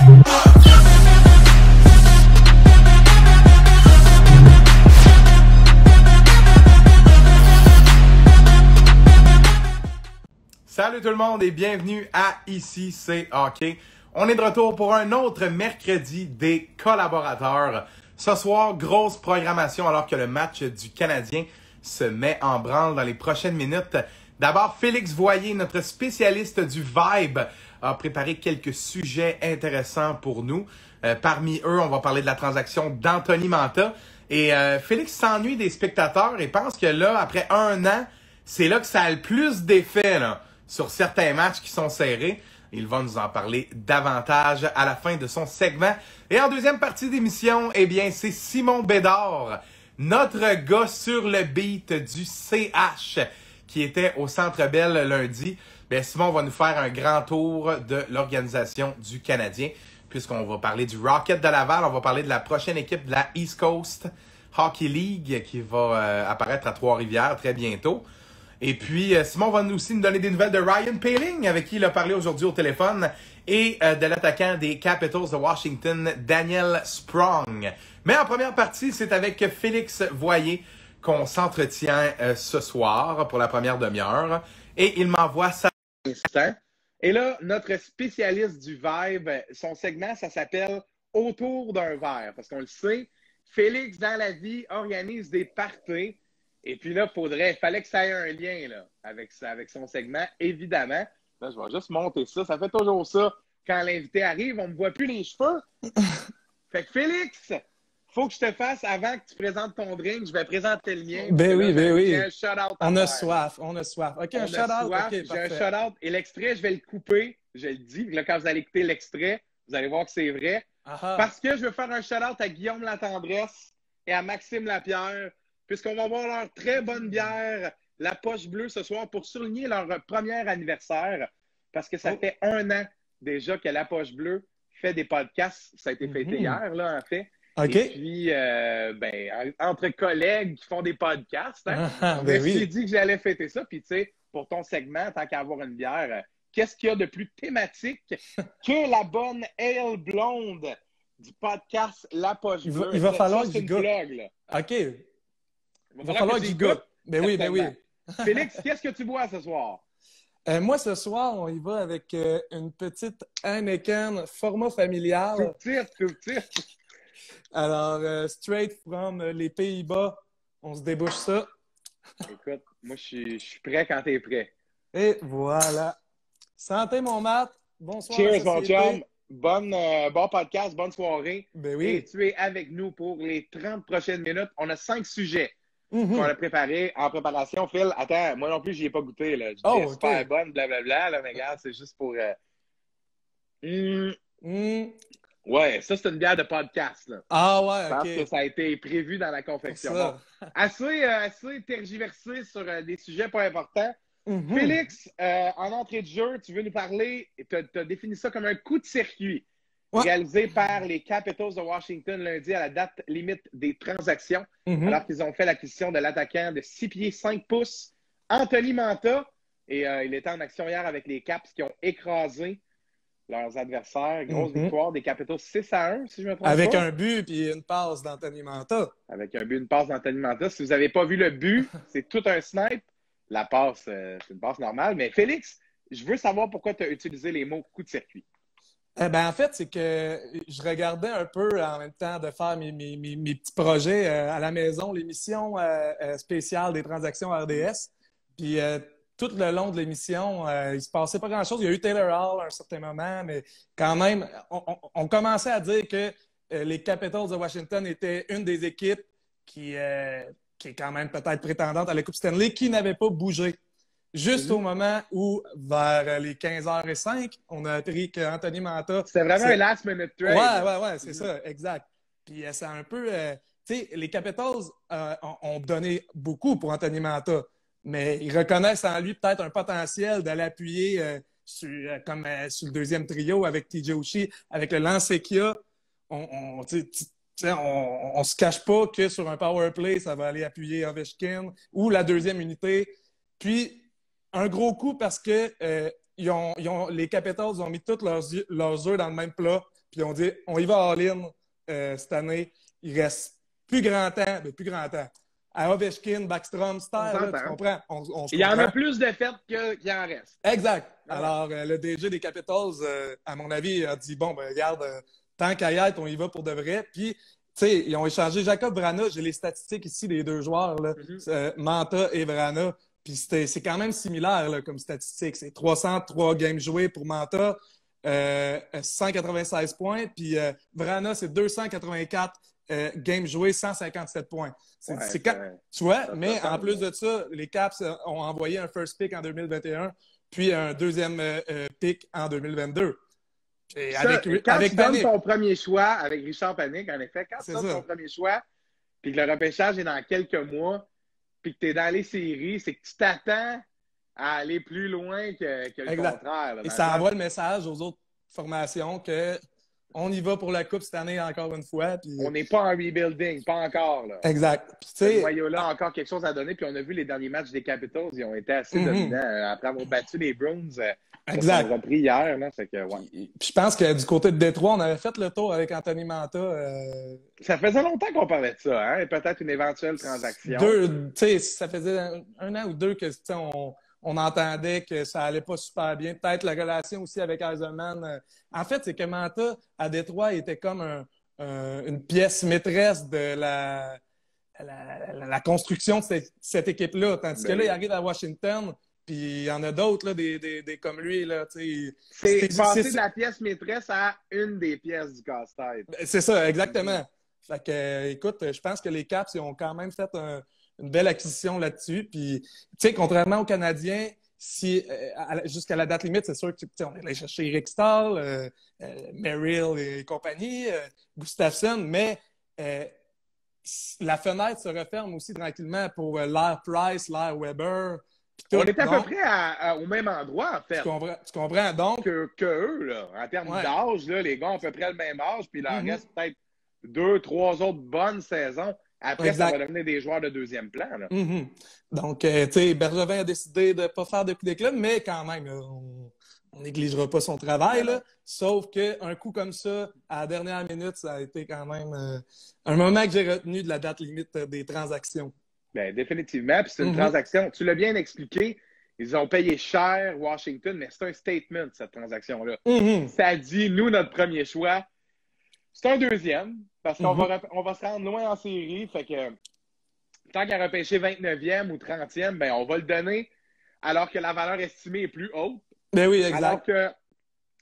Salut tout le monde et bienvenue à Ici c'est Hockey. On est de retour pour un autre mercredi des collaborateurs. Ce soir, grosse programmation alors que le match du Canadien se met en branle dans les prochaines minutes. D'abord, Félix Voyer, notre spécialiste du Vibe, a préparé quelques sujets intéressants pour nous. Parmi eux, on va parler de la transaction d'Anthony Mantha. Et Félix s'ennuie des spectateurs et pense que là, après un an, c'est là que ça a le plus d'effet là, sur certains matchs qui sont serrés. Il va nous en parler davantage à la fin de son segment. Et en deuxième partie d'émission, eh bien, c'est Simon Bédard, notre gars sur le beat du CH, qui était au Centre Bell lundi. Bien, Simon va nous faire un grand tour de l'organisation du Canadien, puisqu'on va parler du Rocket de Laval, on va parler de la prochaine équipe de la East Coast Hockey League qui va apparaître à Trois-Rivières très bientôt. Et puis, Simon va aussi nous donner des nouvelles de Ryan Poehling, avec qui il a parlé aujourd'hui au téléphone, et de l'attaquant des Capitals de Washington, Daniel Sprong. Mais en première partie, c'est avec Félix Voyer qu'on s'entretient ce soir pour la première demi-heure. Et il m'envoie ça. Et là, notre spécialiste du Vibe, son segment, ça s'appelle « Autour d'un verre ». Parce qu'on le sait, Félix, dans la vie, organise des parties. Et puis là, il fallait que ça ait un lien là, avec son segment, évidemment. Là, je vais juste monter ça. Ça fait toujours ça. Quand l'invité arrive, on ne me voit plus les cheveux. Fait que Félix, faut que je te fasse, avant que tu présentes ton drink, je vais présenter le mien. Ben oui, ben oui. Un shout-out on a soif. OK, un shout-out. Okay, j'ai un shout-out. Et l'extrait, je vais le couper. Je le dis. Là, quand vous allez écouter l'extrait, vous allez voir que c'est vrai. Aha. Parce que je veux faire un shout-out à Guillaume Latendresse et à Maxime Lapierre, puisqu'on va voir leur très bonne bière, la Poche Bleue, ce soir, pour souligner leur premier anniversaire. Parce que ça fait un an déjà que la Poche Bleue fait des podcasts. Ça a été fêté hier, là, en fait. Okay. Et puis, entre collègues qui font des podcasts, hein, je me suis dit que j'allais fêter ça. Puis, tu sais, pour ton segment, tant qu'à avoir une bière, qu'est-ce qu'il y a de plus thématique que la bonne ale blonde du podcast La Poche Bleue? Il va falloir que du gars. OK. Il va falloir que tu goûtes. Ben oui, ben oui. Félix, qu'est-ce que tu bois ce soir? Moi, ce soir, on y va avec une petite Heineken format familial. Tout petit. Alors, straight from les Pays-Bas, on se débouche ça. Écoute, moi, je suis prêt quand t'es prêt. Et voilà. Santé, mon Matt. Bonsoir. Cheers, mon chum. Bon podcast, bonne soirée. Ben oui. Et tu es avec nous pour les 30 prochaines minutes. On a 5 sujets qu'on a préparés en préparation. Phil, attends, moi non plus, j'y ai pas goûté. Là. Je dis super bonne, blablabla. Là, mais regarde, c'est juste pour... Ouais, ça, c'est une bière de podcast. Là. Ah ouais, je pense que ça a été prévu dans la confection. Bon, assez tergiversé sur des sujets pas importants. Félix, en entrée de jeu, tu veux nous parler, tu as défini ça comme un coup de circuit réalisé par les Capitals de Washington lundi à la date limite des transactions, alors qu'ils ont fait l'acquisition de l'attaquant de 6 pieds 5 pouces, Anthony Mantha. Et il était en action hier avec les Caps qui ont écrasé leurs adversaires. Grosse victoire des Capitals 6-1, si je me trompe pas. Avec un but et une passe d'Anthony Mantha. Avec un but et une passe d'Anthony Mantha. Si vous n'avez pas vu le but, c'est tout un snipe. La passe, c'est une passe normale. Mais Félix, je veux savoir pourquoi tu as utilisé les mots coup de circuit. En fait, c'est que je regardais un peu en même temps de faire mes petits projets à la maison, l'émission spéciale des transactions RDS. Puis tout le long de l'émission, il se passait pas grand-chose. Il y a eu Taylor Hall à un certain moment, mais quand même, on commençait à dire que les Capitals de Washington étaient une des équipes qui est quand même peut-être prétendante à la Coupe Stanley, qui n'avait pas bougé. Juste au moment où, vers les 15h05, on a appris qu'Anthony Mantha... C'était vraiment un last-minute trade. Ouais, c'est ça, exact. Puis c'est un peu... tu sais, les Capitals ont donné beaucoup pour Anthony Mantha, mais ils reconnaissent en lui peut-être un potentiel de l'appuyer sur le deuxième trio avec TJ Oshie, avec le lancer qu'il y a. On se cache pas que sur un power play, ça va aller appuyer Ovechkin ou la deuxième unité. Puis, un gros coup parce que les Capitals ont mis tous leurs œufs dans le même plat. puis on dit on y va all-in cette année. Il reste plus grand temps, plus grand temps. À Ovechkin, Backstrom, style, là, tu comprends? On il y en a plus de fêtes qu'il en reste. Exact. Alors, le DG des Capitals, à mon avis, a dit bon, ben, regarde, tant qu'à y être, on y va pour de vrai. Puis, tu sais, ils ont échangé Jacob Vrana. J'ai les statistiques ici des deux joueurs, là, Manta et Vrana. Puis, c'est quand même similaire là, comme statistique. C'est 303 games joués pour Manta, 196 points. Puis, Vrana, c'est 284 games joués, 157 points. Tu vois, mais en plus de ça, les Caps ont envoyé un first pick en 2021, puis un deuxième pick en 2022. Et quand tu donnes ton premier choix avec Richard Panik, en effet, quand tu donnes ton premier choix, puis que le repêchage est dans quelques mois, puis que tu es dans les séries, c'est que tu t'attends à aller plus loin que le contraire. Là, et ça envoie le message aux autres formations que on y va pour la Coupe cette année encore une fois. Puis... On n'est pas en rebuilding, pas encore. Là. Exact. Ce noyau-là a encore quelque chose à donner. Puis on a vu les derniers matchs des Capitals, ils ont été assez dominants. Après avoir battu les Bruins, exact. Ils ont repris hier. Là, fait que, ouais. Puis je pense que du côté de Détroit, on avait fait le tour avec Anthony Manta. Ça faisait longtemps qu'on parlait de ça. Hein? Et peut-être une éventuelle transaction. Ça faisait un an ou deux que on entendait que ça allait pas super bien. Peut-être la relation aussi avec Eisenman. En fait, c'est que Manta, à Détroit, il était comme une pièce maîtresse de la construction de cette équipe-là. Tandis que là, il arrive à Washington, puis il y en a d'autres, des comme lui. Là, c'est passer de la pièce maîtresse à une des pièces du casse-tête. C'est ça, exactement. Fait que, écoute, je pense que les Caps, ils ont quand même fait une belle acquisition là-dessus. Puis, tu sais, contrairement aux Canadiens, jusqu'à la date limite, c'est sûr que on est allé chercher Eric Stahl, Merrill et compagnie, Gustafsson, mais la fenêtre se referme aussi tranquillement pour l'ère Price, l'ère Weber. On est à peu près au même endroit, en fait. Tu comprends donc? Que eux, là, en termes d'âge, là, les gars ont à peu près le même âge, puis il en reste peut-être 2, 3 autres bonnes saisons. Après, ça va devenir des joueurs de deuxième plan. Là. Donc, tu sais, Bergevin a décidé de ne pas faire de coup d'éclat, mais quand même, on négligera pas son travail. Là. Sauf qu'un coup comme ça, à la dernière minute, ça a été quand même un moment que j'ai retenu de la date limite des transactions. Bien, définitivement. Puis c'est une transaction. Tu l'as bien expliqué. Ils ont payé cher Washington, mais c'est un statement, cette transaction-là. Ça dit, nous, notre premier choix, c'est un deuxième, parce qu'on va se rendre loin en série. Fait que tant qu'à repêcher 29e ou 30e, ben, on va le donner alors que la valeur estimée est plus haute. Ben oui, exact. Alors que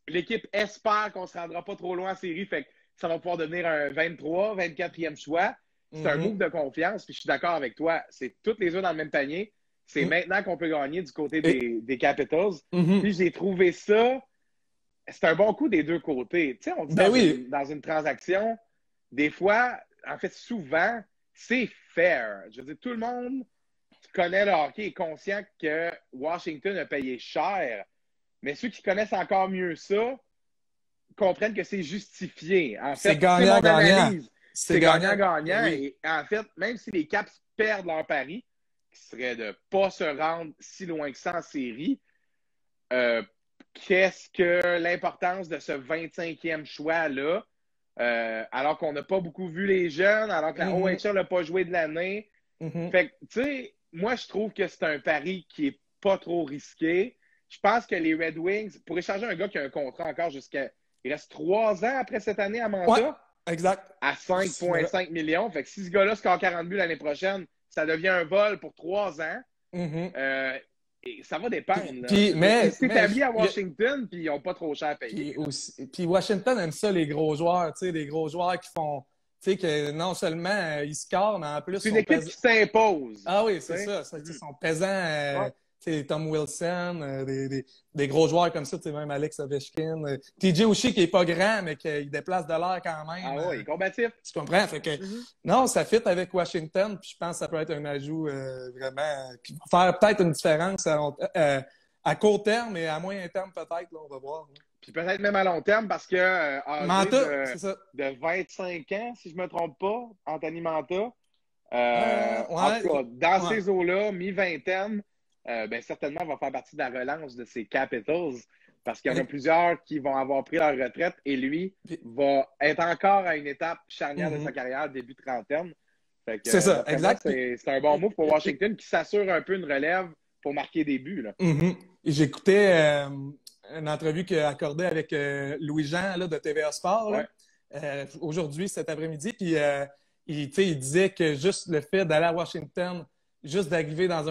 l'équipe espère qu'on ne se rendra pas trop loin en série. Fait que ça va pouvoir devenir un 23, 24e choix. C'est un move de confiance. Puis je suis d'accord avec toi. C'est toutes les œufs dans le même panier. C'est maintenant qu'on peut gagner du côté des Capitals. Puis j'ai trouvé ça. C'est un bon coup des deux côtés. Tu sais, on dit dans une transaction, des fois, en fait, souvent, c'est fair. Je veux dire, tout le monde qui connaît le hockey est conscient que Washington a payé cher. Mais ceux qui connaissent encore mieux ça comprennent que c'est justifié. En fait, c'est gagnant-gagnant. C'est gagnant-gagnant. Et en fait, même si les Caps perdent leur pari, qui serait de ne pas se rendre si loin que ça en série, qu'est-ce que l'importance de ce 25e choix-là, alors qu'on n'a pas beaucoup vu les jeunes, alors que la OHL n'a pas joué de l'année. Fait que, tu sais, moi, je trouve que c'est un pari qui est pas trop risqué. Je pense que les Red Wings, pour échanger un gars qui a un contrat encore jusqu'à... Il reste 3 ans après cette année à Manta. Ouais, exact. À 5,5 millions. Fait que si ce gars-là score 40 buts l'année prochaine, ça devient un vol pour 3 ans. Et ça va dépendre. Mais c'est établi à Washington, puis ils n'ont pas trop cher à payer. Puis Washington aime ça, les gros joueurs. Tu sais, des gros joueurs qui font... Tu sais, que non seulement ils scorent, mais en plus... C'est une équipe qui s'impose. Ah oui, c'est ça. Ils sont pesants... Tom Wilson, des gros joueurs comme ça, même Alex Ovechkin. TJ Oshie qui est pas grand, mais qui déplace de l'air quand même. Ah oui, il est combatif. Tu comprends? Fait que, non, ça fit avec Washington, puis je pense que ça peut être un ajout vraiment qui va faire peut-être une différence à court terme et à moyen terme peut-être, là, on va voir. Là. Puis peut-être même à long terme parce que Manta, c'est ça. De 25 ans, si je me trompe pas, Anthony Manta, en tout cas, dans ces eaux-là, mi-vingtaine, certainement va faire partie de la relance de ces Capitals. Parce qu'il y en a plusieurs qui vont avoir pris leur retraite et lui va être encore à une étape charnière de sa carrière, début trentaine. C'est ça, exact. C'est un bon move pour Washington qui s'assure un peu une relève pour marquer des buts. J'écoutais une entrevue qu'il a accordée avec Louis-Jean là, de TVA Sport aujourd'hui, cet après-midi. Puis il disait que juste le fait d'aller à Washington, juste d'arriver dans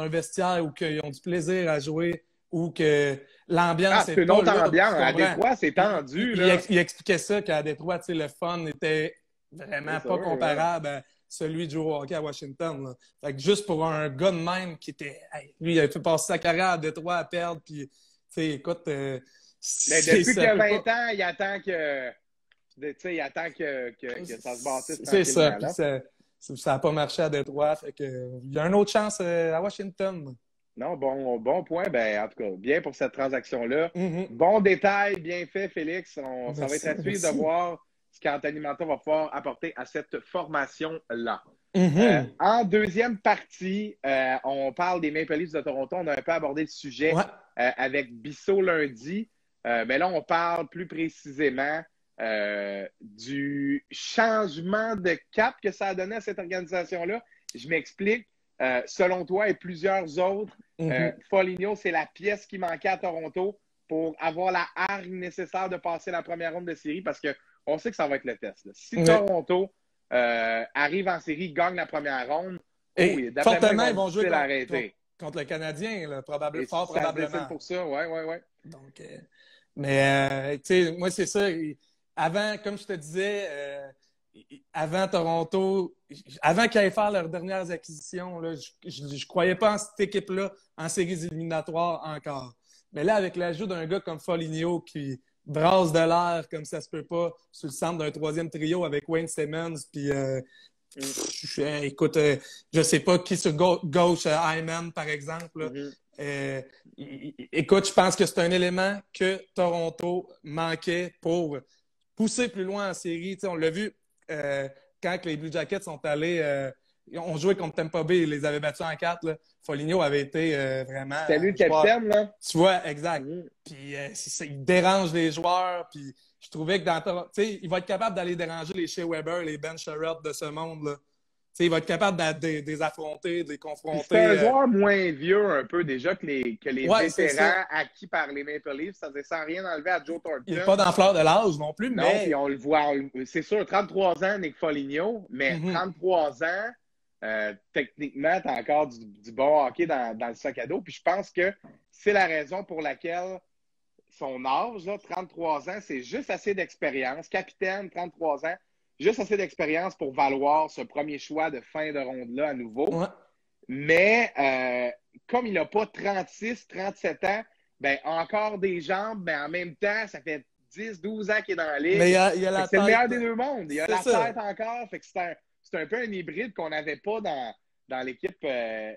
un vestiaire où ils ont du plaisir à jouer, ou que l'ambiance c'est une autre ambiance. À Détroit, c'est tendu. Il expliquait ça qu'à Détroit, le fun était vraiment pas comparable à celui de jouer au hockey à Washington. Là. Fait que juste pour un gars de même qui était... lui, il a fait passer sa carrière à Détroit à perdre, puis écoute... Mais depuis qu'il a 20 ans, il attend que... il attend que ça se bâtisse. C'est ça, puis ça n'a pas marché à Détroit. Fait que, il y a une autre chance à Washington. Non, bon point. En tout cas, bien pour cette transaction-là. Bon détail, bien fait, Félix. Ça va être à suivre de voir ce qu'Anthony Mantha va pouvoir apporter à cette formation-là. En deuxième partie, on parle des Maple Leafs de Toronto. On a un peu abordé le sujet avec Bissot lundi. Mais là, on parle plus précisément du changement de cap que ça a donné à cette organisation-là. Je m'explique. Selon toi et plusieurs autres, Foligno, c'est la pièce qui manquait à Toronto pour avoir la hargne nécessaire de passer la première ronde de série, parce qu'on sait que ça va être le test. Là. Si Toronto arrive en série, gagne la première ronde, fortement, ils vont jouer contre le Canadien, là, fort probablement. Pour ça, ouais. Donc, mais, tu sais, moi, c'est ça. Avant, comme je te disais, avant Toronto, avant qu'ils aillent faire leurs dernières acquisitions, là, je croyais pas en cette équipe-là en séries éliminatoires encore. Mais là, avec l'ajout d'un gars comme Foligno qui brasse de l'air comme ça se peut pas sur le centre d'un troisième trio avec Wayne Simmons, puis écoute, je sais pas qui sur gauche, Hyman, par exemple. Écoute, je pense que c'est un élément que Toronto manquait pour pousser plus loin en série. T'sais, on l'a vu quand les Blue Jackets sont allés... on jouait contre Tampa Bay, ils les avaient battus en 4. Là. Foligno avait été vraiment... C'était lui le capitaine, là. Tu vois, exact. Puis il dérange les joueurs. Puis je trouvais que il va être capable d'aller déranger les Shea Weber, les Ben Sherratt de ce monde, là. Il va être capable de les affronter, de les confronter. C'est un joueur moins vieux un peu déjà que les vétérans acquis par les Maple Leafs. Ça veut dire sans rien enlever à Joe Thornton. Il n'est pas dans fleur de l'âge non plus. Non, mais... puis on le voit. C'est sûr, 33 ans, Nick Foligno, mais 33 ans, techniquement, tu as encore du bon hockey dans le sac à dos. Puis je pense que c'est la raison pour laquelle son âge, là, 33 ans, c'est juste assez d'expérience. Capitaine, 33 ans. Juste assez d'expérience pour valoir ce premier choix de fin de ronde-là à nouveau. Mais comme il n'a pas 36, 37 ans, encore des jambes, en même temps, ça fait 10, 12 ans qu'il est dans la ligue. Mais il y a la c'est le meilleur des deux mondes. Il a la tête encore. Fait que c'est un peu un hybride qu'on n'avait pas dans l'équipe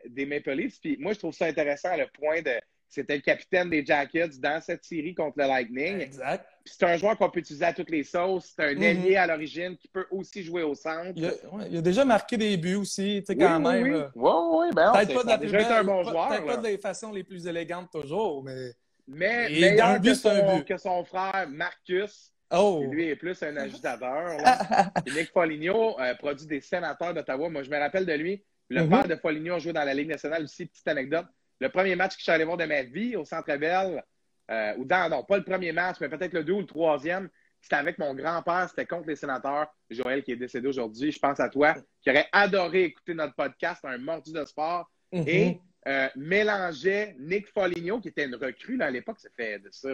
des Maple Leafs. Puis moi, je trouve ça intéressant à le point de... C'était le capitaine des Jackets dans cette série contre le Lightning. Exact. Puis c'est un joueur qu'on peut utiliser à toutes les sauces. C'est un ailier à l'origine qui peut aussi jouer au centre. Il a déjà marqué des buts aussi, tu sais, quand même. Oui. Peut-être pas déjà été un bon joueur. Peut-être pas des façons les plus élégantes toujours, mais meilleur que son frère Marcus. Qui lui est plus un agitateur. Nick Foligno produit des Sénateurs d'Ottawa. Moi, je me rappelle de lui. Le père de Foligno a joué dans la Ligue nationale aussi. Petite anecdote. Le premier match que je suis allé voir de ma vie au Centre Bell, non, pas le premier match, mais peut-être le 2 ou le troisième, c'était avec mon grand-père, c'était contre les Sénateurs. Joël, qui est décédé aujourd'hui, je pense à toi, qui aurait adoré écouter notre podcast, un mordu de sport, et mélangeait Nick Foligno, qui était une recrue là, à l'époque, ça fait de ça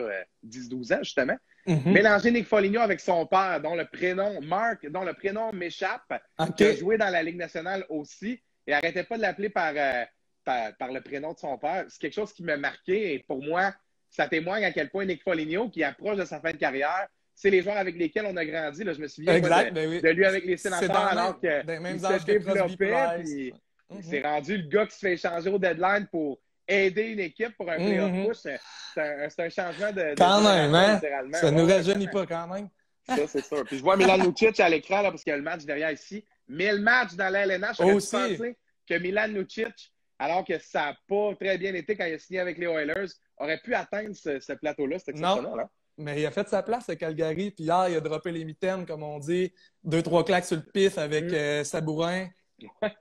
10-12 ans, justement, mélangeait Nick Foligno avec son père, dont le prénom, Marc, dont le prénom m'échappe, qui a joué dans la Ligue nationale aussi, et arrêtait pas de l'appeler par le prénom de son père. C'est quelque chose qui m'a marqué et pour moi, ça témoigne à quel point Nick Foligno, qui approche de sa fin de carrière, c'est les joueurs avec lesquels on a grandi. Là, je me souviens de lui avec les Sénateurs alors qu'il se développait. Puis il s'est rendu le gars qui se fait échanger au deadline pour aider une équipe pour un playoff push. C'est un changement de quand même, hein? Ça ne nous rajeunit pas quand même. Ça, c'est sûr. Puis je vois Milan Lucic à l'écran là, parce qu'il y a le match derrière ici. 1000 matchs dans la LNH. J'aurais pensé que Milan Lucic, alors que ça n'a pas très bien été quand il a signé avec les Oilers, aurait pu atteindre ce plateau-là. C'est Non, exceptionnel, hein? mais il a fait sa place à Calgary. Puis hier, il a droppé les mitaines, comme on dit. 2-3 claques sur le pif avec Sabourin.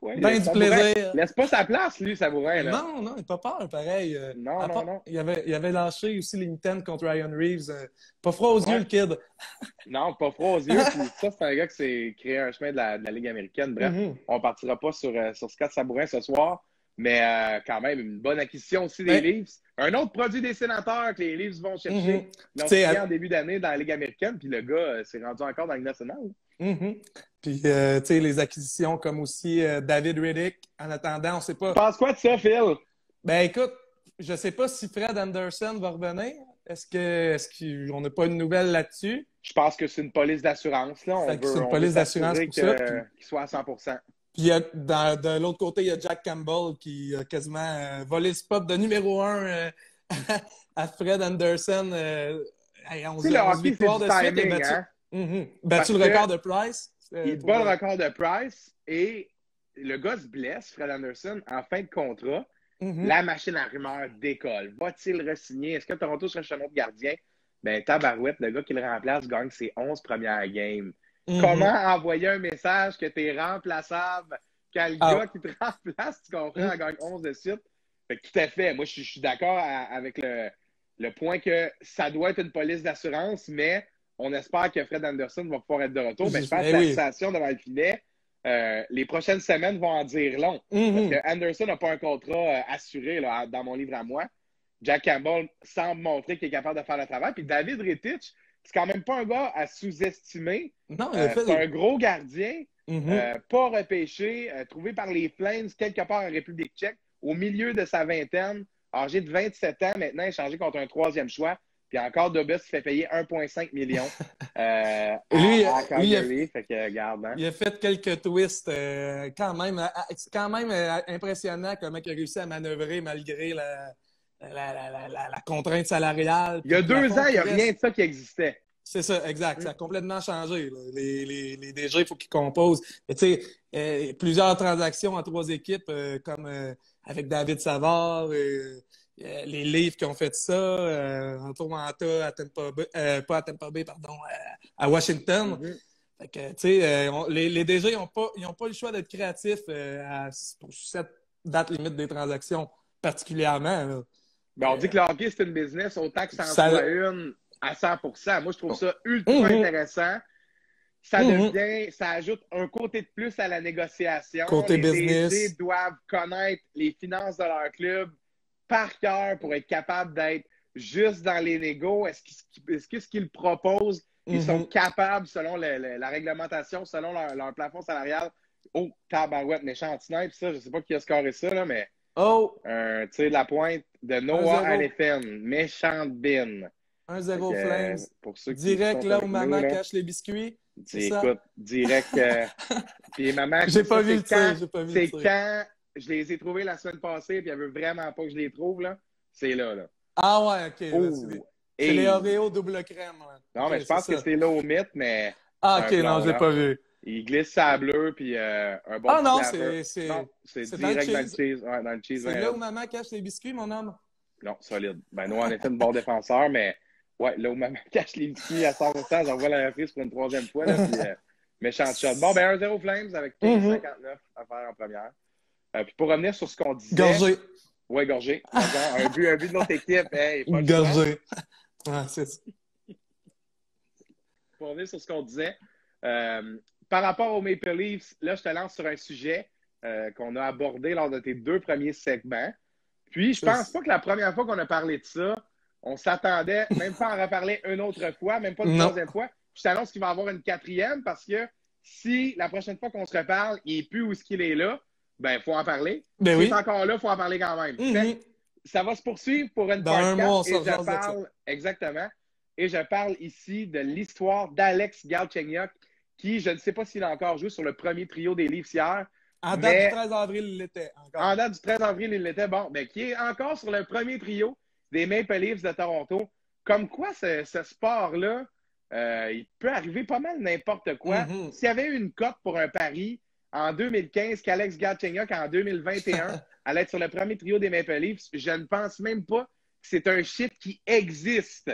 Ouais, Ben du plaisir. Laisse pas sa place, lui, Sabourin. Là. Non, il n'a pas peur, pareil. Non. Il avait lâché aussi les mitaines contre Ryan Reeves. Pas froid aux yeux, le kid. Non, pas froid aux yeux. Puis ça, c'est un gars qui s'est créé un chemin de la Ligue américaine. Bref, on partira pas sur Scott Sabourin ce soir. Mais quand même, une bonne acquisition aussi des Leafs. Un autre produit des sénateurs que les Leafs vont chercher. Ils l'ont signé en début d'année dans la Ligue américaine. Puis le gars s'est rendu encore dans la Ligue nationale. Puis, tu sais, les acquisitions comme aussi David Riddick. En attendant, on sait pas. Tu penses quoi de ça, Phil? Ben écoute, je sais pas si Fred Anderson va revenir. Est-ce qu'on n'a pas une nouvelle là-dessus? Je pense que c'est une police d'assurance. Là. C'est une police d'assurance pour ça. Qu'il soit à 100%. Puis de l'autre côté, il y a Jack Campbell qui a quasiment volé le spot de numéro 1 à Fred Anderson. 11 victoires de suite et battu le record de Price. Il bat le record de Price et le gars se blesse, Fred Anderson, en fin de contrat. La machine à rumeurs décolle. Va-t-il re-signer? Est-ce que Toronto cherche un autre gardien? Ben, tabarouette, le gars qui le remplace gagne ses 11 premières games. Comment envoyer un message que tu es remplaçable quand le gars qui te remplace, tu comprends, gagne 11 de suite? Fait que tout à fait. Moi, je suis d'accord avec le point que ça doit être une police d'assurance, mais on espère que Fred Anderson va pouvoir être de retour. Mais je pense que la situation devant le filet, les prochaines semaines vont en dire long. Parce que Anderson n'a pas un contrat assuré là, dans mon livre à moi. Jack Campbell semble montrer qu'il est capable de faire le travail. Puis David Rittich, c'est quand même pas un gars à sous-estimer. C'est un gros gardien, pas repêché, trouvé par les Flames quelque part en République tchèque, au milieu de sa vingtaine, âgé de 27 ans, maintenant échangé contre un troisième choix. Puis encore Dobes qui fait payer 1,5 million à Calgary. Fait que, regarde, hein. Il a fait quelques twists quand même. C'est quand même impressionnant comment il a réussi à manœuvrer malgré la contrainte salariale. Il y a 2 ans, il n'y a rien de ça qui existait. C'est ça, exact. Ça a complètement changé. Là. Les DG, il faut qu'ils composent. Tu sais, plusieurs transactions en 3 équipes, comme avec David Savard, les Leafs qui ont fait ça, en Toronto, à Tampa Bay, pas à Tampa Bay, pardon, à Washington. Fait que, tu sais, les DG, ils n'ont pas le choix d'être créatifs pour cette date limite des transactions, particulièrement. Là. Ben, on dit que le hockey, c'est une business, autant que ça en soit une à 100%. Moi, je trouve ça ultra intéressant. Ça devient, ça ajoute un côté de plus à la négociation. Côté business. Les DG doivent connaître les finances de leur club par cœur pour être capables d'être juste dans les négos. Est-ce que ce qu'ils proposent, ils sont capables, selon la réglementation, selon leur plafond salarial? Oh, tabarouette, méchant snipe, ça, je sais pas qui a scoré ça, là, mais tu sais, la pointe de Noah Alefin, méchante bin. 1-0 Flames. Pour ceux qui direct là où maman cache les biscuits. Écoute, direct. Puis maman, j'ai pas vu le tir. C'est quand je les ai trouvés la semaine passée, puis elle veut vraiment pas que je les trouve, là. C'est là. Ah ouais, OK. Là, c'est les Oreos double crème. Là. Non, mais je pense que c'est là au mythe, mais... Ah, OK, non, je l'ai pas vu. Il glisse sa bleue, puis un bon c'est direct dans le cheese. Ouais, dans le cheese. C'est là où maman cache les biscuits, mon homme? Non, solide. Ben, nous, on était un bon défenseur, mais ouais, là où maman cache les biscuits à 100%, j'envoie la reprise pour une 3e fois, là, puis méchant shot. Bon, ben, 1-0 Flames avec 15,59 à faire en première. Puis pour revenir sur ce qu'on disait... Gorgé. Ouais, gorgé. un but de l'autre équipe. Hey, pas gorgé. Ouais, c'est ça. Pour revenir sur ce qu'on disait... par rapport aux Maple Leafs, là, je te lance sur un sujet qu'on a abordé lors de tes 2 premiers segments. Puis, je pense pas que la première fois qu'on a parlé de ça, on s'attendait même pas à en reparler une autre fois, même pas une 3e fois. Je t'annonce qu'il va y avoir une 4e parce que si la prochaine fois qu'on se reparle, il n'est plus où est-ce qu'il est là, ben, il faut en parler. Ben S'il est encore là, il faut en parler quand même. Ça va se poursuivre pour une Dans podcast. Un mois, exactement. Et je parle ici de l'histoire d'Alex Galchenyuk, qui, je ne sais pas s'il a encore joué sur le premier trio des Leafs hier. En date du 13 avril, il l'était. En date du 13 avril, il l'était. Bon, ben, qui est encore sur le premier trio des Maple Leafs de Toronto. Comme quoi, ce sport-là, il peut arriver pas mal n'importe quoi. S'il y avait eu une cote pour un pari en 2015 qu'Alex Galchenyuk, en 2021, allait être sur le premier trio des Maple Leafs, je ne pense même pas c'est un chiffre qui existe.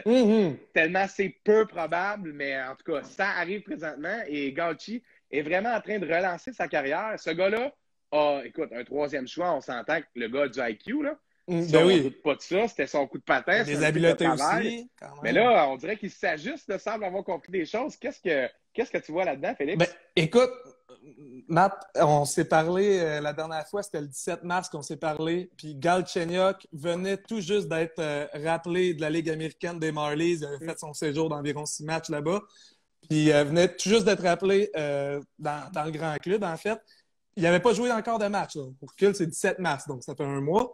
Tellement c'est peu probable, mais en tout cas, ça arrive présentement et Gauchi est vraiment en train de relancer sa carrière. Ce gars-là a, écoute, un 3e choix, on s'entend que le gars a du IQ, là. Si on ne doute pas de ça, c'était son coup de patin. Des habiletés aussi, quand même. Mais là, on dirait qu'il s'ajuste, semble avoir compris des choses. Qu'est-ce que tu vois là-dedans, Félix? Ben, écoute, Matt, on s'est parlé la dernière fois, c'était le 17 mars qu'on s'est parlé, puis Galchenyuk venait tout juste d'être rappelé de la Ligue américaine des Marlies. Il avait fait son séjour d'environ 6 matchs là-bas. Puis venait tout juste d'être rappelé dans le grand club, en fait. Il n'avait pas joué encore de match. Là. Pour recul, c'est 17 mars, donc ça fait un mois.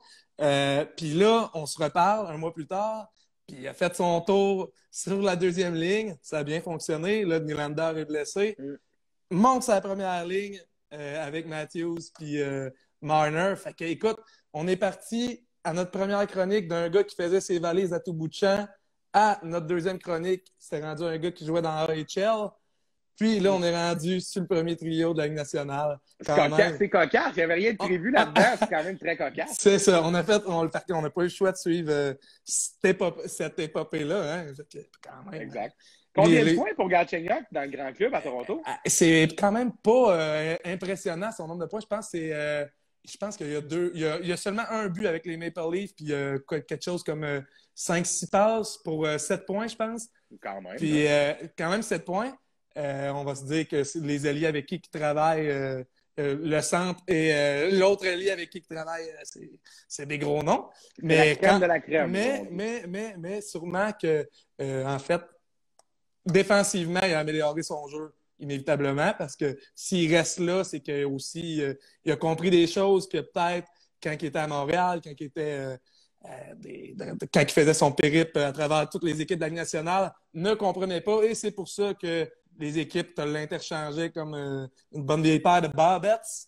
Puis là, on se reparle un mois plus tard. Puis il a fait son tour sur la 2e ligne. Ça a bien fonctionné. Là, Nylander est blessé. Monte sa première ligne avec Matthews puis Marner. Fait que, écoute, on est parti à notre première chronique d'un gars qui faisait ses valises à tout bout de champ à notre 2e chronique. C'était rendu un gars qui jouait dans AHL. Puis là, on est rendu sur le premier trio de la Ligue nationale. C'est cocasse. Il n'y avait rien de prévu là-dedans. C'est quand même très cocasse. C'est ça. On n'a pas eu le choix de suivre cette épopée-là. Hein? Quand même. Exact. Combien de points pour Galchenyuk dans le grand club à Toronto? C'est quand même pas impressionnant son nombre de points. Je pense qu'il y a seulement un but avec les Maple Leafs, puis quelque chose comme 5-6 passes pour 7 points, je pense. Quand même. Puis quand même 7 points. On va se dire que les alliés avec qui il travaille, le centre et l'autre allié avec qui il travaille, c'est des gros noms. Mais la crème de la crème. Mais sûrement que, en fait, défensivement, il a amélioré son jeu inévitablement parce que s'il reste là, c'est que aussi il a compris des choses que peut-être quand il était à Montréal, quand il faisait son périple à travers toutes les équipes de la Ligue nationale, ne comprenait pas. Et c'est pour ça que les équipes te l'interchangeaient comme une bonne vieille paire de Barbettes.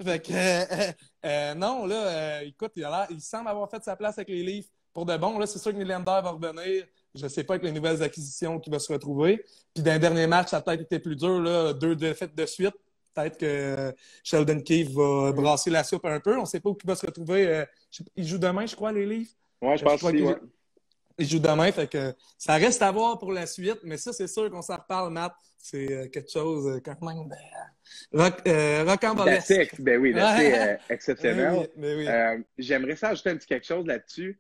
Fait que, non, là, écoute, il semble avoir fait sa place avec les Leafs pour de bon. Là, c'est sûr que Nylander va revenir. Je ne sais pas avec les nouvelles acquisitions qu'il va se retrouver. Puis dans le dernier match, ça a peut-être été plus dur, là, 2 défaites de suite. Peut-être que Sheldon Keefe va brasser la soupe un peu. On ne sait pas où il va se retrouver. Il joue demain, je crois, les Leafs. Oui, je pense que oui. Il joue demain, fait que ça reste à voir pour la suite, mais ça, c'est sûr qu'on s'en reparle, Matt. C'est quelque chose quand même rocambolesque. Ben oui, c'est exceptionnel. Oui. J'aimerais ça ajouter un petit quelque chose là-dessus.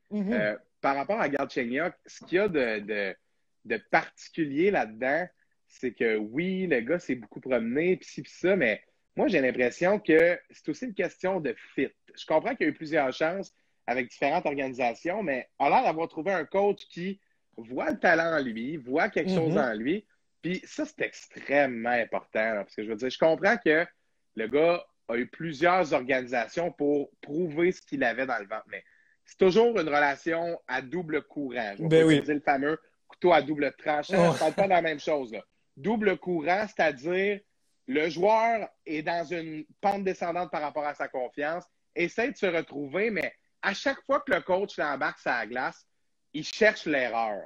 Par rapport à Galchenyuk, ce qu'il y a de particulier là-dedans, c'est que oui, le gars s'est beaucoup promené, pis ci, pis ça, mais moi, j'ai l'impression que c'est aussi une question de fit. Je comprends qu'il y a eu plusieurs chances avec différentes organisations, mais a l'air d'avoir trouvé un coach qui voit le talent en lui, voit quelque chose en lui. Puis ça, c'est extrêmement important. Là, parce que je veux dire, je comprends que le gars a eu plusieurs organisations pour prouver ce qu'il avait dans le ventre. Mais c'est toujours une relation à double courant. Je vais utiliser le fameux couteau à double tranchant. Je ne parle pas de la même chose. Là. Double courant, c'est-à-dire le joueur est dans une pente descendante par rapport à sa confiance, essaie de se retrouver, mais à chaque fois que le coach l'embarque sur la glace, il cherche l'erreur.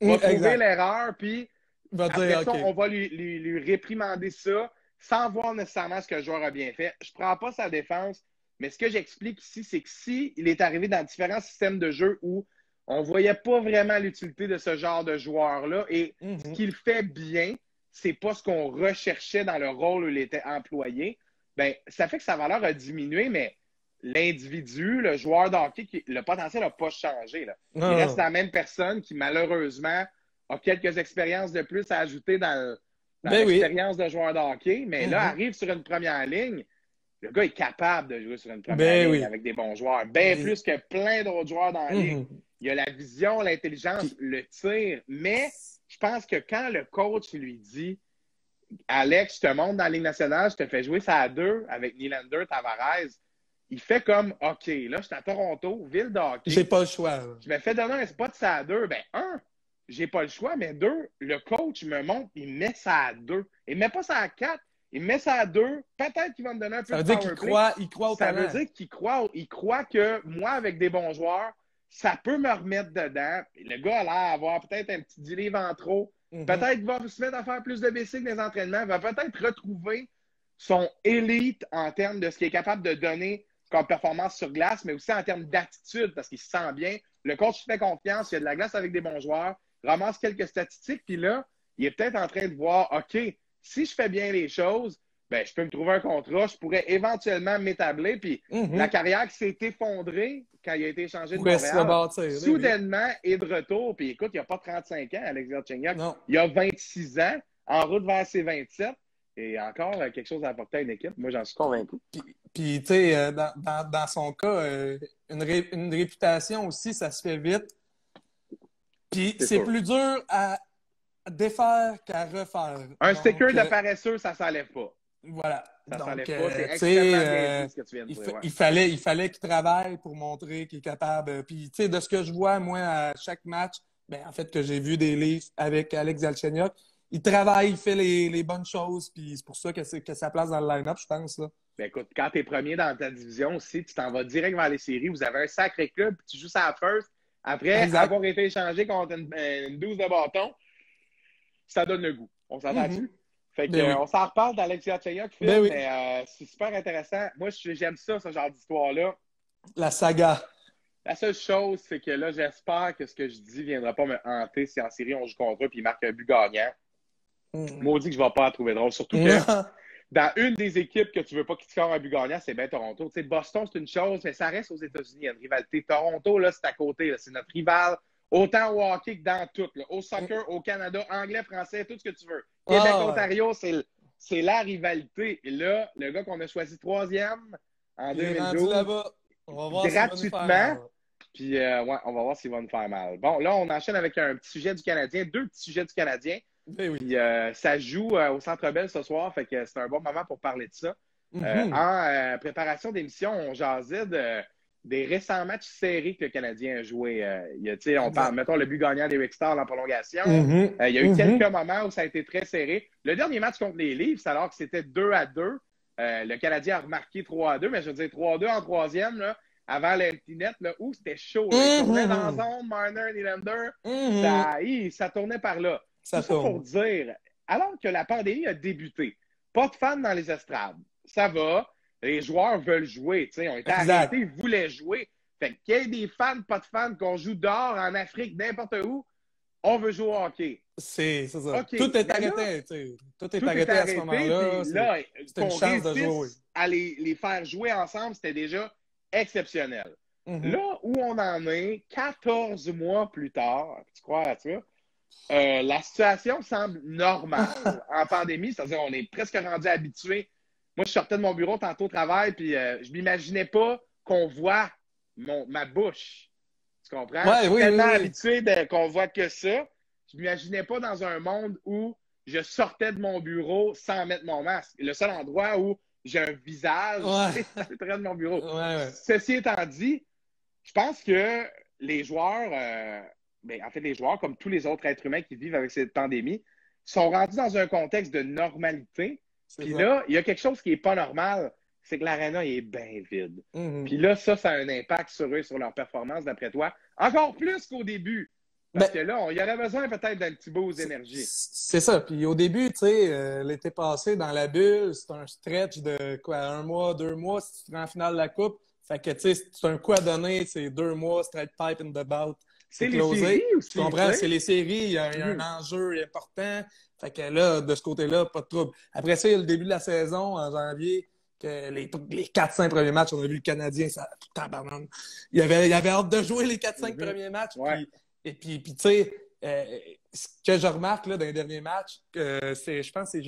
Va trouver l'erreur, puis après ça, on va lui réprimander ça sans voir nécessairement ce que le joueur a bien fait. Je ne prends pas sa défense, mais ce que j'explique ici, c'est que s'il est arrivé dans différents systèmes de jeu où on ne voyait pas vraiment l'utilité de ce genre de joueur-là, et ce qu'il fait bien, c'est pas ce qu'on recherchait dans le rôle où il était employé, bien, ça fait que sa valeur a diminué, mais l'individu, le joueur de hockey, le potentiel n'a pas changé. Là. Il reste la même personne qui, malheureusement, a quelques expériences de plus à ajouter dans l'expérience de joueur de hockey, mais là, arrive sur une première ligne. Le gars est capable de jouer sur une première ligne avec des bons joueurs, plus que plein d'autres joueurs dans la ligue. Il a la vision, l'intelligence, le tir, mais je pense que quand le coach lui dit « Alex, je te monte dans la Ligue nationale, je te fais jouer ça à 2 avec Nylander, Tavares », il fait comme « OK, là, je suis à Toronto, ville de hockey. J'ai pas le choix. Là. Je me fais donner un spot ça à 2. » Ben, 1, j'ai pas le choix, mais 2, le coach me montre, il met ça à 2. Il met pas ça à 4, il met ça à 2. Peut-être qu'il va me donner un peu de power play. Il croit au talent. Ça veut dire qu'il croit que moi, avec des bons joueurs, ça peut me remettre dedans. Le gars a l'air d'avoir peut-être un petit 10 livres en trop. Peut-être qu'il va se mettre à faire plus de basic dans les entraînements. Il va peut-être retrouver son élite en termes de ce qu'il est capable de donner comme performance sur glace, mais aussi en termes d'attitude, parce qu'il se sent bien. Le coach fait confiance, il y a de la glace avec des bons joueurs, ramasse quelques statistiques, puis là, il est peut-être en train de voir, OK, si je fais bien les choses, ben, je peux me trouver un contrat, je pourrais éventuellement m'établir, puis la carrière qui s'est effondrée quand il a été échangé de Montréal, soudainement est de retour, puis écoute, il n'a pas 35 ans, Alex Galchenyuk, il a 26 ans, en route vers ses 27, et encore quelque chose à apporter à une équipe, moi j'en suis convaincu. Puis tu sais, dans son cas, une réputation aussi, ça se fait vite. Puis c'est plus dur à défaire qu'à refaire. Un sticker de paresseux, ça ne s'enlève pas. Voilà. Ça donc, s'enlève pas. C'est extrêmement bien dit ce que tu viens de dire. Il fallait qu'il travaille pour montrer qu'il est capable. Puis, tu sais, de ce que je vois, moi, à chaque match, ben, en fait, que j'ai vu des livres avec Alex Galchenyuk, il travaille, il fait les bonnes choses, puis c'est pour ça que sa place dans le line-up, je pense. Là. Ben, écoute, quand tu es premier dans ta division aussi, tu t'en vas direct vers les séries. Vous avez un sacré club, puis tu joues ça à first. Après avoir été échangé contre une 12 de bâton, ça donne le goût. On s'entend dessus? Fait que, on s'en reparle d'Alex Galchenyuk, mais c'est super intéressant. Moi, j'aime ça, ce genre d'histoire-là. La saga. La seule chose, c'est que là, j'espère que ce que je dis ne viendra pas me hanter si en série on joue contre eux et il marque un but gagnant. Maudit que je ne vais pas la trouver drôle. Surtout que dans une des équipes que tu ne veux pas qu'il score un but gagnant, c'est bien Toronto. Tu sais, Boston, c'est une chose, mais ça reste aux États-Unis. Il y a une rivalité. Toronto, là, c'est à côté. C'est notre rival. Autant au hockey que dans tout. Là. Au soccer, au Canada, anglais, français, tout ce que tu veux. Québec, Ontario, c'est la rivalité. Et là, le gars qu'on a choisi troisième en 2012, là-bas. On va voir gratuitement. Puis, ouais, on va voir s'il va nous faire mal. Bon, là, on enchaîne avec un petit sujet du Canadien, deux petits sujets du Canadien. Puis, ça joue au Centre Bell ce soir, fait que c'est un bon moment pour parler de ça. En préparation d'émission, on jasait des récents matchs serrés que le Canadien a joué. On parle, mettons, le but gagnant des Rick Stars en prolongation. Il y a eu quelques moments où ça a été très serré. Le dernier match contre les Leafs, alors que c'était 2-2, le Canadien a remarqué 3-2, mais je veux dire 3-2 en troisième, là, avant l'empty net, là, où c'était chaud. Là. Il tournait dans la zone, Marner, Nylander, ça tournait par là. Tout ça pour dire, alors que la pandémie a débuté, pas de fans dans les estrades, ça va, les joueurs veulent jouer, tu sais, on était arrêtés, ils voulaient jouer. Fait qu'il y ait des fans, pas de fans, qu'on joue dehors, en Afrique, n'importe où, on veut jouer au hockey. C'est ça. Okay. Tout est arrêté, tu sais. Tout est arrêté à ce moment-là. C'est une chance de jouer. À les faire jouer ensemble, c'était déjà exceptionnel. Là où on en est, 14 mois plus tard, tu crois à ça? La situation semble normale en pandémie, c'est-à-dire on est presque rendu habitué. Moi, je sortais de mon bureau tantôt au travail, puis je m'imaginais pas qu'on voit ma bouche. Tu comprends? Je suis tellement habitué qu'on voit que ça. Je m'imaginais pas dans un monde où je sortais de mon bureau sans mettre mon masque. Le seul endroit où j'ai un visage, c'est près de mon bureau. Ceci étant dit, je pense que les joueurs, en fait, les joueurs, comme tous les autres êtres humains qui vivent avec cette pandémie, sont rendus dans un contexte de normalité. Puis là, il y a quelque chose qui n'est pas normal, c'est que l'aréna est bien vide. Puis là, ça a un impact sur eux, sur leur performance, d'après toi. Encore plus qu'au début. Parce que là, il y aurait besoin peut-être d'un petit boost d'énergie. C'est ça. Puis au début, tu sais, l'été passé, dans la bulle, c'est un stretch de quoi, 1 mois, 2 mois, si tu te rends en finale de la Coupe. Fait que, tu sais, c'est un coup à donner, c'est 2 mois, straight pipe in the bout. C'est les séries aussi. Tu comprends? C'est les séries, il y a un enjeu important. Fait que là, de ce côté-là, pas de trouble. Après ça, il y a le début de la saison, en janvier, que les 4-5 premiers matchs, on a vu le Canadien, ça il avait hâte de jouer les 4-5 premiers matchs. Puis tu sais, ce que je remarque là, dans les derniers matchs, je pense que c'est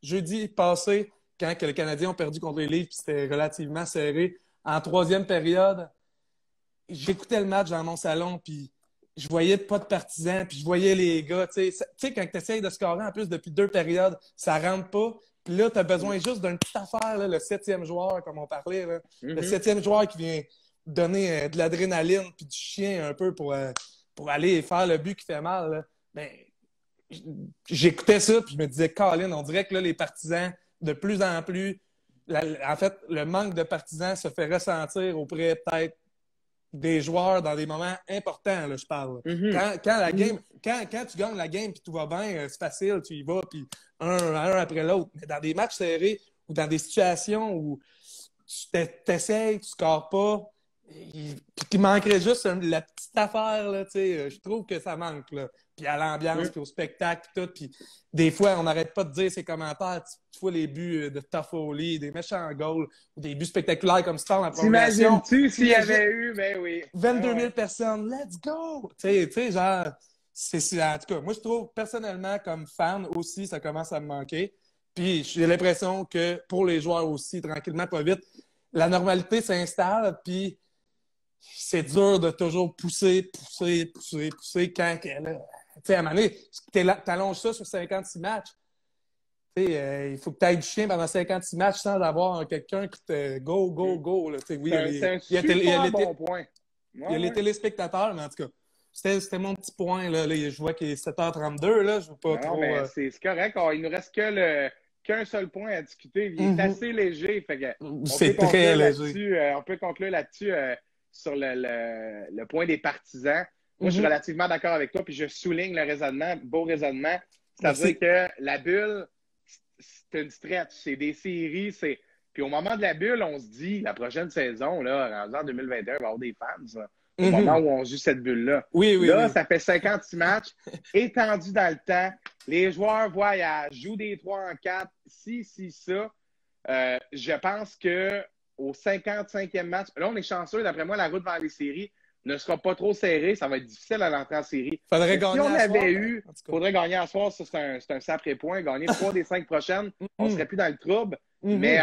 jeudi passé, quand que les Canadiens ont perdu contre les Leafs, puis c'était relativement serré. En troisième période, j'écoutais le match dans mon salon, puis je voyais pas de partisans, puis je voyais les gars. Tu sais, quand tu essayes de scorer en plus depuis 2 périodes, ça rentre pas. Puis là, tu as besoin juste d'une petite affaire, là, le 7e joueur, comme on parlait. Là. Le 7e joueur qui vient donner de l'adrénaline puis du chien un peu pour aller faire le but qui fait mal. Là. Ben, j'écoutais ça, puis je me disais, Colin, on dirait que là, les partisans, de plus en plus, en fait, le manque de partisans se fait ressentir auprès peut-être des joueurs dans des moments importants, là, je parle. Quand tu gagnes la game puis tout va bien, c'est facile, tu y vas, puis un après l'autre. Mais dans des matchs serrés ou dans des situations où t'essayes, tu scores pas. Puis il manquerait juste la petite affaire, là, tu sais. Je trouve que ça manque, là. Puis à l'ambiance, puis au spectacle, puis tout. Puis des fois, on n'arrête pas de dire ces commentaires. Tu vois les buts de Toffoli, des méchants goals, ou des buts spectaculaires comme ça en prolongation. T'imagines-tu s'il y avait eu, ben oui. 22 000 personnes, let's go! Tu sais, genre, en tout cas, moi, je trouve personnellement, comme fan aussi, ça commence à me manquer. Puis j'ai l'impression que pour les joueurs aussi, tranquillement, pas vite, la normalité s'installe, puis c'est dur de toujours pousser quand tu sais, à un moment donné, t'allonges ça sur 56 matchs. Il faut que tu ailles du chien pendant 56 matchs sans avoir quelqu'un qui te go. Là. Oui, c'est un super bon point. Il y a les téléspectateurs, mais en tout cas, c'était mon petit point. Là. Je vois qu'il est 7h32. Là, je veux pas trop. Mais c'est correct. Il nous reste qu'un seul point à discuter. Il est assez léger. Fait que c'est très léger. On peut conclure là-dessus sur le point des partisans. Moi, je suis relativement d'accord avec toi, puis je souligne le raisonnement, beau raisonnement. C'est-à-dire que la bulle, c'est une stretch, c'est des séries, Puis au moment de la bulle, on se dit, la prochaine saison, là, en 2021, il va y avoir des fans, là, au moment où on joue cette bulle-là. Oui, ça fait 56 matchs, étendu dans le temps. Les joueurs voyagent, jouent des 3 en 4, ça. Je pense qu'au 55e match, là, on est chanceux, d'après moi, la route vers les séries ne sera pas trop serrée. Ça va être difficile à l'entrée en série. Faudrait gagner à soir, ça, c'est un sacré point. Gagner 3 des 5 prochaines, on ne serait plus dans le trouble. Mais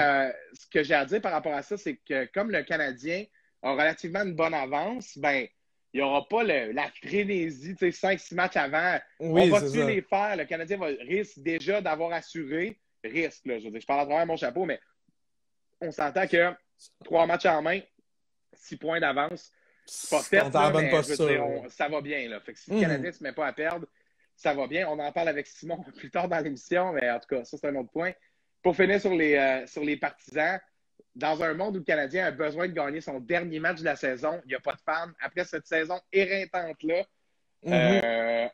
ce que j'ai à dire par rapport à ça, c'est que comme le Canadien a relativement une bonne avance, ben il n'y aura pas la frénésie, 5-6 matchs avant. On va-tu les faire? Le Canadien risque déjà d'avoir assuré. Risque, là, je veux dire, je parle à travers mon chapeau, mais on s'entend que 3 matchs en main, 6 points d'avance, c'est pas fait, ça va bien. Là. Fait que si le Canadien ne se met pas à perdre, ça va bien. On en parle avec Simon plus tard dans l'émission, mais en tout cas, ça, c'est un autre point. Pour finir sur les partisans, dans un monde où le Canadien a besoin de gagner son dernier match de la saison, il n'y a pas de fans. Après cette saison éreintante-là,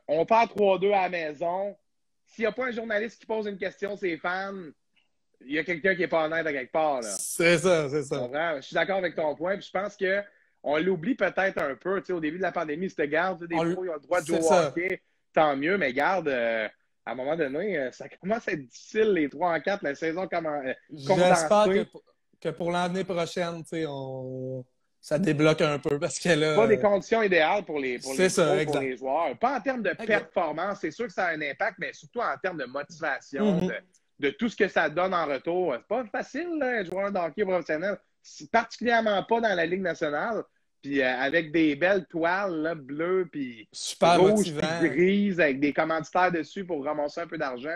on part 3-2 à la maison. S'il n'y a pas un journaliste qui pose une question, c'est fans, il y a quelqu'un qui n'est pas honnête à quelque part. Là. C'est ça. Je suis d'accord avec ton point. Puis je pense qu'on l'oublie peut-être un peu. Au début de la pandémie, c'était garde, des pros, ils ont le droit de jouer au hockey. Tant mieux, mais garde, à un moment donné, ça commence à être difficile, les 3 en 4, la saison condensée. J'espère que pour l'année prochaine, ça débloque un peu parce que là. Pas des conditions idéales pour les joueurs. Pas en termes de performance, c'est sûr que ça a un impact, mais surtout en termes de motivation, de tout ce que ça donne en retour. C'est pas facile, là, être joueur de hockey professionnel, particulièrement pas dans la Ligue nationale. Puis avec des belles toiles là, bleues, puis rouges, puis grises, avec des commanditaires dessus pour ramasser un peu d'argent.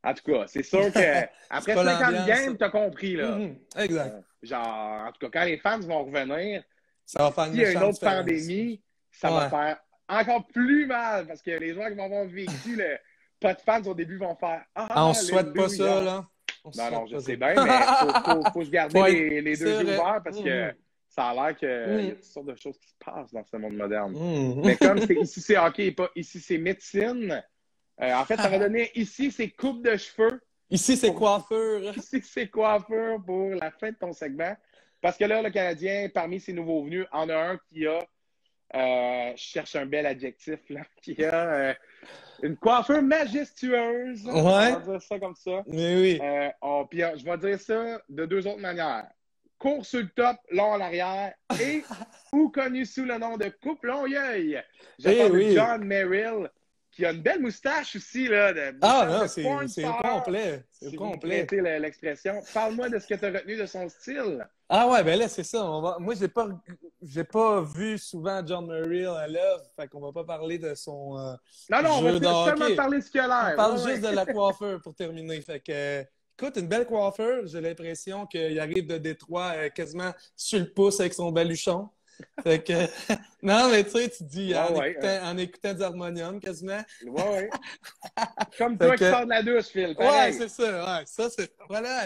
En tout cas, c'est sûr qu'après 50 games, t'as compris. Là. Exact. Genre, en tout cas, quand les fans vont revenir, ça va faire s'il y a une autre pandémie, ça va faire encore plus mal parce que les gens qui vont avoir vécu pas de fans au début vont faire on souhaite pas ça, là. Non, je sais bien, mais faut se garder les deux yeux ouverts parce que ça a l'air qu'il y a toutes sortes de choses qui se passent dans ce monde moderne. Mais comme ici, c'est hockey et pas ici, c'est médecine. En fait, ça va donner ici, c'est coupe de cheveux. Ici, c'est coiffure. Ici, c'est coiffure pour la fin de ton segment. Parce que là, le Canadien, parmi ses nouveaux venus, en a un qui a, je cherche un bel adjectif, là, qui a une coiffure majestueuse. Ouais. On va dire ça comme ça. Mais oui. Puis je vais dire ça de deux autres manières. Court sur le top, long à l'arrière et ou connu sous le nom de Coupe Longueuil. J'ai parlé de John Merrill, qui a une belle moustache aussi. Là, non, c'est complet. C'est complet. L'expression. Parle-moi de ce que tu as retenu de son style. Ah ouais, ben là, c'est ça. Moi, j'ai pas vu souvent John Merrill à l'œuvre, fait qu'on va pas parler de son on va seulement parler de ce qu'il a l'air. On parle juste de la coiffure pour terminer. Fait que, écoute, une belle coiffure. J'ai l'impression qu'il arrive de Détroit quasiment sur le pouce avec son baluchon. Fait que, non, mais tu sais, tu dis en écoutant du harmonium quasiment. Ouais. Comme toi qui sors de la douche, Phil. Ouais, c'est ça. Ouais. Ça, c'est. Voilà.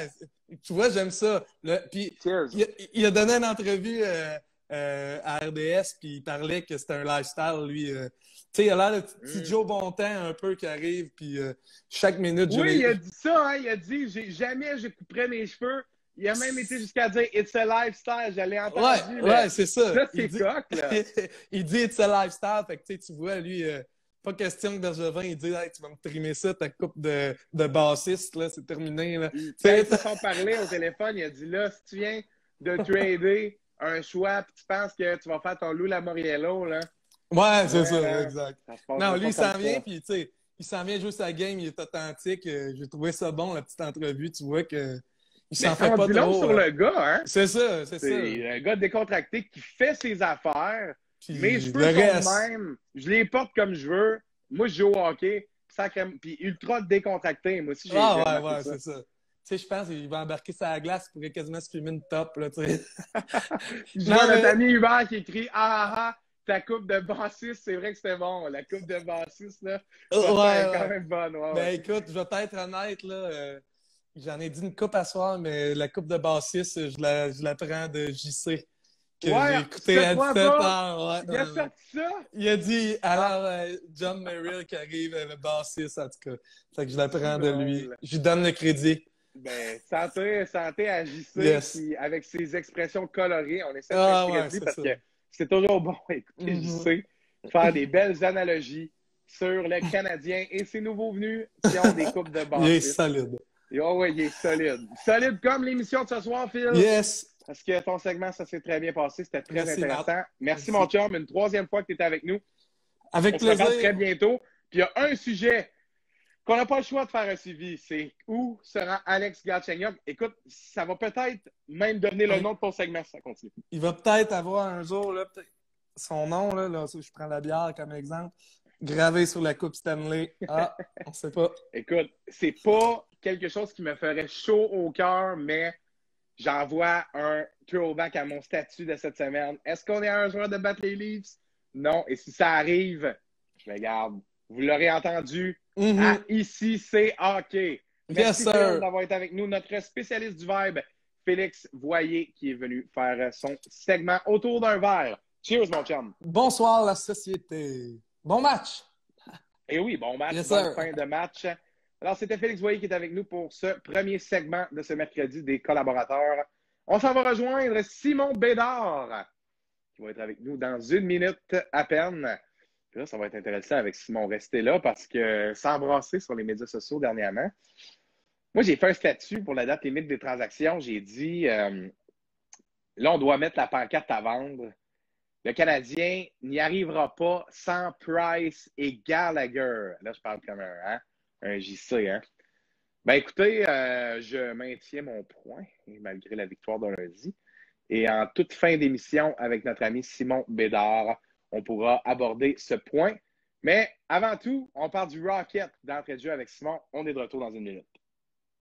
Tu vois, j'aime ça. Puis, il a donné une entrevue à RDS, puis il parlait que c'était un lifestyle, lui. Tu sais, il a l'air de petit Joe Bontemps un peu qui arrive, puis chaque minute. Oui, il a dit ça, hein. Il a dit jamais je couperais mes cheveux Il a même été jusqu'à dire « It's a lifestyle », je l'ai entendu. Ouais, c'est ça. Ça, c'est coq, là. Il dit « It's a lifestyle », fait que tu vois, lui, pas question que Bergevin, il dit hey, « Tu vas me trimer ça, ta coupe de bassiste, là, c'est terminé. » là. Quand ils se sont parlé au téléphone, il a dit « Là, si tu viens de trader un choix, puis tu penses que tu vas faire ton Lou Lamoriello, là. » Ouais, c'est ça, exact. Non, lui, il s'en vient, puis tu sais, il s'en vient juste à la game, il est authentique. J'ai trouvé ça bon, la petite entrevue. Tu vois que il s'en fait pas trop. Sur le gars, hein? C'est ça, c'est ça. C'est un gars décontracté qui fait ses affaires. Puis mes cheveux sont même. Je les porte comme je veux. Moi, je joue au hockey. Puis ultra décontracté. Moi aussi, j'ai ouais, c'est ça. Tu sais, je pense qu'il va embarquer sa glace pour quasiment se fumer une top, là, tu sais. Je vois notre ami Hubert qui écrit « Ah, ta coupe de bassiste, c'est vrai que c'était bon. La coupe de bassiste, là, c'est quand même bonne. » Ben écoute, je vais être honnête, là. J'en ai dit une coupe à soir, mais la coupe de bassiste, je la prends de JC. Que j'ai écouté à 17 ans. Ouais, il a sorti ça? Il a dit, alors, John Merrill qui arrive, le bassiste, en tout cas. Fait que je la prends de lui. Je lui donne le crédit. Ben, santé à JC, qui, avec ses expressions colorées, on essaie de faire crédit parce que c'est toujours bon écouter JC, faire des belles analogies sur le Canadien et ses nouveaux venus qui ont des coupes de bassiste. Il est solide. Oui, il est solide. Solide comme l'émission de ce soir, Phil. Yes. Parce que ton segment, ça s'est très bien passé. C'était très intéressant. Merci, mon chum. Une troisième fois que tu étais avec nous. Avec plaisir. On se reparle très bientôt. Puis il y a un sujet qu'on n'a pas le choix de faire un suivi. C'est où sera Alex Galchenyuk? Écoute, ça va peut-être même donner le nom de ton segment si ça continue. Il va peut-être avoir un jour là, son nom, là, je prends la bière comme exemple, gravé sur la Coupe Stanley. Ah, on sait pas. Écoute, c'est pas quelque chose qui me ferait chaud au cœur, mais j'envoie un throwback à mon statut de cette semaine. Est-ce qu'on est un joueur de battre les Leafs? Non. Et si ça arrive, je le garde. Vous l'aurez entendu. Ici, c'est hockey. Merci d'avoir été avec nous. Notre spécialiste du vibe, Félix Voyer, qui est venu faire son segment autour d'un verre. Cheers, mon chum. Bonsoir, la société. Bon match. Et oui, bon match. Bonne fin de match. Alors, c'était Félix Voyer qui est avec nous pour ce premier segment de ce mercredi des collaborateurs. On s'en va rejoindre Simon Bédard, qui va être avec nous dans une minute à peine. Puis là, ça va être intéressant avec Simon. Restez là parce que s'embrasser sur les médias sociaux dernièrement. Moi, j'ai fait un statut pour la date limite des transactions. J'ai dit, là, on doit mettre la pancarte à vendre. Le Canadien n'y arrivera pas sans Price et Gallagher. Là, je parle comme un JC, hein? Ben écoutez, je maintiens mon point, malgré la victoire de lundi. Et en toute fin d'émission, avec notre ami Simon Bédard, on pourra aborder ce point. Mais avant tout, on parle du Rocket d'entrée de jeu avec Simon. On est de retour dans une minute.